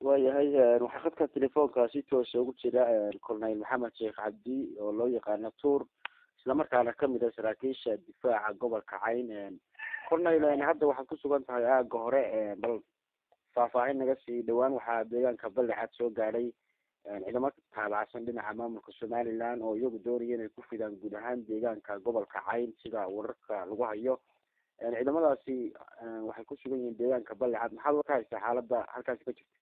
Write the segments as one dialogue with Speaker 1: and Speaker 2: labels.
Speaker 1: waayahay waxaa khadka telefoonka si toos ugu jira korneyl maxamed sheekh cabdi oo loo yaqaano tuur islamarkaana kamid ah saraakiisha difaaca gobolka cayn. korneyl hadda waxaad ku sugan tahay aaga hore, bal faahfaahin naga sii. dhawaan waxaa deegaanka Balcad soo gaadhay ciidamo taabacsan dhinaca maamulka Somaliland oo iyagu doonaya inay ku fidaan guud ahaan deegaanka gobolka cayn sida wararka lagu hayo. ciidamadaasi waxay ku sugan yihiin deegaanka Balcad. maxaad ka haysaa xaaladda halkaasi ka jirta?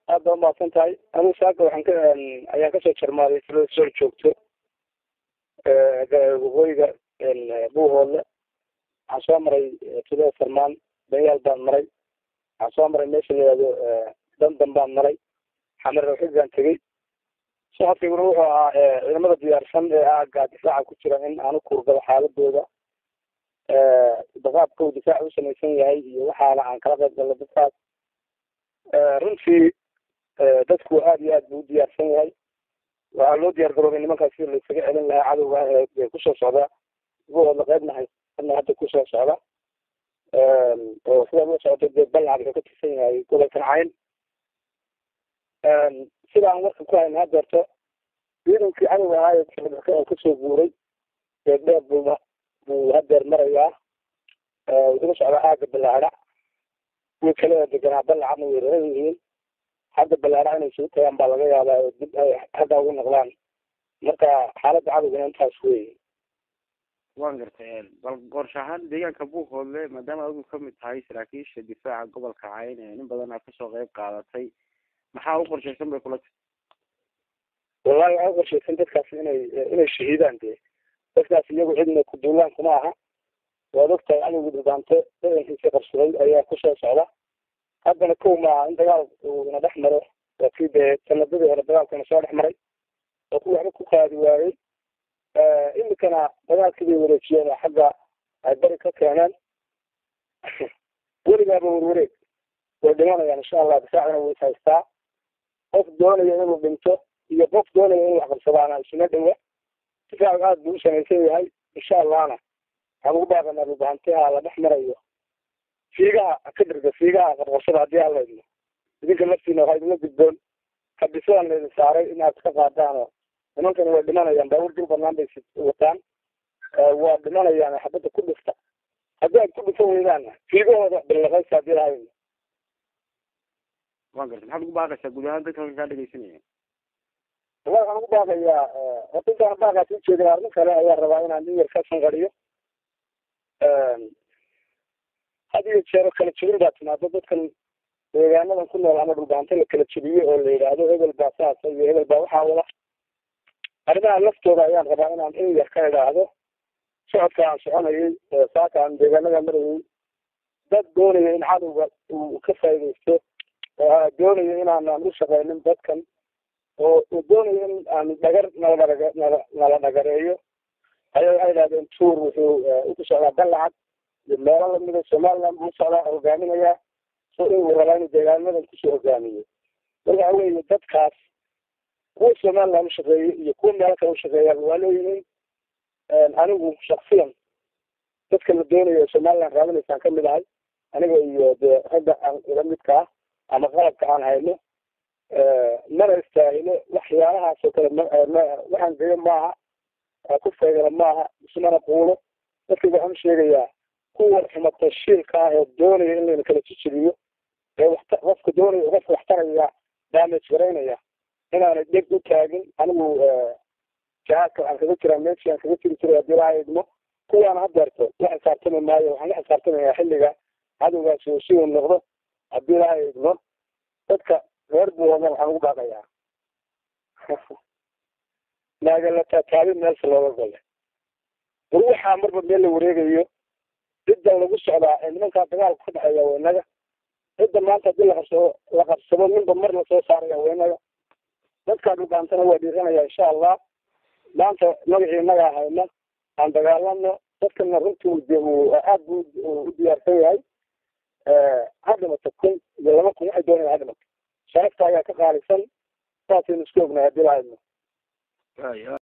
Speaker 2: aad baa umahadsan tahay. anigu saaka ayaan kasoo jarmaaday soo joogto waqooyiga buuhoodle. waxaan soo maray tudada sarmaan, banyaal baan maray. waxaan soo maray meesha la yihahdo dandan baan maray. xamar rawxid baan tegey. socodkayguna wuxuu ahaa ciidamada diyaarsan ee aaga difaaca ku jira in aan u kuurgalo xaaladooda, daqaabka uu difaaca u samaysan yahay iyo waxaana aan kala qayb galno dadkaas. runtii dadku aad iyo aad buu u diyaarsan yahay. waxaa loo diyaar garoobay nimankaas sida laisaga celin lahaa cadowga ee kusoo socda buuhoodla qaybna hayna hadda kusoo socda, oo sidaa ula socota dee Balcad wuxuu ka tirsan yahay gobolkan cayn. sida aan warka ku hayna hadeerto ciidankii cadowga ahaa kasoo guuray dheer buu hadeer marayaa. wuxuu ka socdaa aaga Balcad. kuwa kale deganaa Balcadna way raran yihiin. hadda Balcad inay isugu tagaan baa laga yaabaa oo dib ay hadda ugu noqdaan. marka xaaladda cadowgana intaas wey.
Speaker 1: waan gartay. bal qorshe ahaan deegaanka buuhoodle maadaama adigu kamid tahay saraakiisha difaaca gobolka cayn in badan aad kasoo qayb qaadatay, maxaa u qorshaysan bay kula tahay?
Speaker 2: wallahi waxaa u qorshaysan dadkaas inay shahiidaan. dee dadkaas iyagu cidna ku duulaan kuma aha. waad ogtahay cadowgii dhulbaante dadankiisii qarsaday ayaa kusoo socda. haddana kow maaha in dagaal uu ina dhex maro. waa kii dee sanadadii hore dagaalkana soo dhex maray oo ku waxba ku qaadi waayey. imikana dagaalkii bay wareejiyeen xagga ay bari ka keeneen. weligaaba warwareeg way dhimanayaan insha allah. difaacana way haystaa. qof doonaya inuu dhinto iyo qof doonaya inuu wax qabsadaana isuma dhowa. difaacu aad buu u samaysan yahay. insha allahna waxaan ugu baaqanaa dhulbaantaha la dhex marayo fiigaha ka dirga fiigaha qabqabsada haddii aan laydno. idinka laftiina waxaa idinla gudboon habisadan laydin saaray inaad ka qaadaano. nimankana way dhimanayaan. baabuur dul banaan bay wataan. waa dhimanayaan. xabadda ku dhifta. haddii aad ku dhifan weydaana fiigahooda bilaqaysa haddii lahayno.
Speaker 1: waan gartay. maxaad ugu baaqaysaa guud ahaan dadka halkan kaa dhegeysanaya?
Speaker 2: wallahi waxaan ugu baaqayaa horta intaan baaqaas u jeedin arrin kale ayaa rabaa inaan in yar ka sanqariyo. had iyo jeero kala jebin baa timaado. dadkan deegaanadan ku nool ama dhulbaante la kala jebiyo oo la yidhaahdo hebel baa saasa iyo hebel baa waxaa wada. arrimaha laftooda ayaan rabaa inaan in yar ka idhaahdo. socodka aan soconayay saaka aan deegaanada marayay dad doonaya in cadowga uu ka faaidaysto oo doonaya inaanan u shaqeynin dadkan oo doonaya in aan dhagar nala dhagareeyo ayaa waxay idhahdeen tuur wuxuu ku socdaa Balcad iyo meelo lamida Somaliland buu socdaa hogaaminaya soo inuu rabaa inuu deegaanadan kusoo hogaamiyo. marka waxa weeye dadkaas kuwa Somaliland u shaqeeya iyo kuwa meelo kale u shaqeeyaan waa leeyihiin. anigu shaksiyan dadka la doonayo Somaliland raadinaysaan kamid ahay aniga iyo dee ragga aan ila midka ah ama qalabka aan hayno. mana istaahilo waxyaalahaas oo kale waxaan geeyo maaha. ku feegala maaha. ismana quulo. dadka waxaan sheegayaa kuwa xumata shiilka ah ee doonaya in layna kala jijibiyo ee qofka doonaya qofka waxtaraya damage garaynaya inaanay dheg u taagin. anigu jahaadka waxaan kaga jiraa meeshii aan kaga jiri jiray haddii laha idmo. kuwaana hadeerto la xisaabtami maayo. waxaan la xisaabtamayaa xilliga cadowgaasi uu si uu noqdo haddii laha idmo. dadka reer buuhoodna waxaan ugu baaqayaa naagala taataabin meelsa looga gole. war waxaa marba meel la wareegayo ciddan lagu socdaa ee nimankaa dagaalka ka dhexeeya weynaga. cidda maanta haddii la qabsado ninba mar lasoo saaraya weynaga. dadkaa dhulbaantana waa dhiiranaya insha allah. maanta magacii inagaa hayna aan dagaalano. dadkana runtii aad buu u diyaarsan yahay. ha dhimato 1,000 iyo 2,000 waxay doonayaan ha dhimato. sharafta ayaa ka qaalisan. saasaynu isku ognahay haddii la hayno.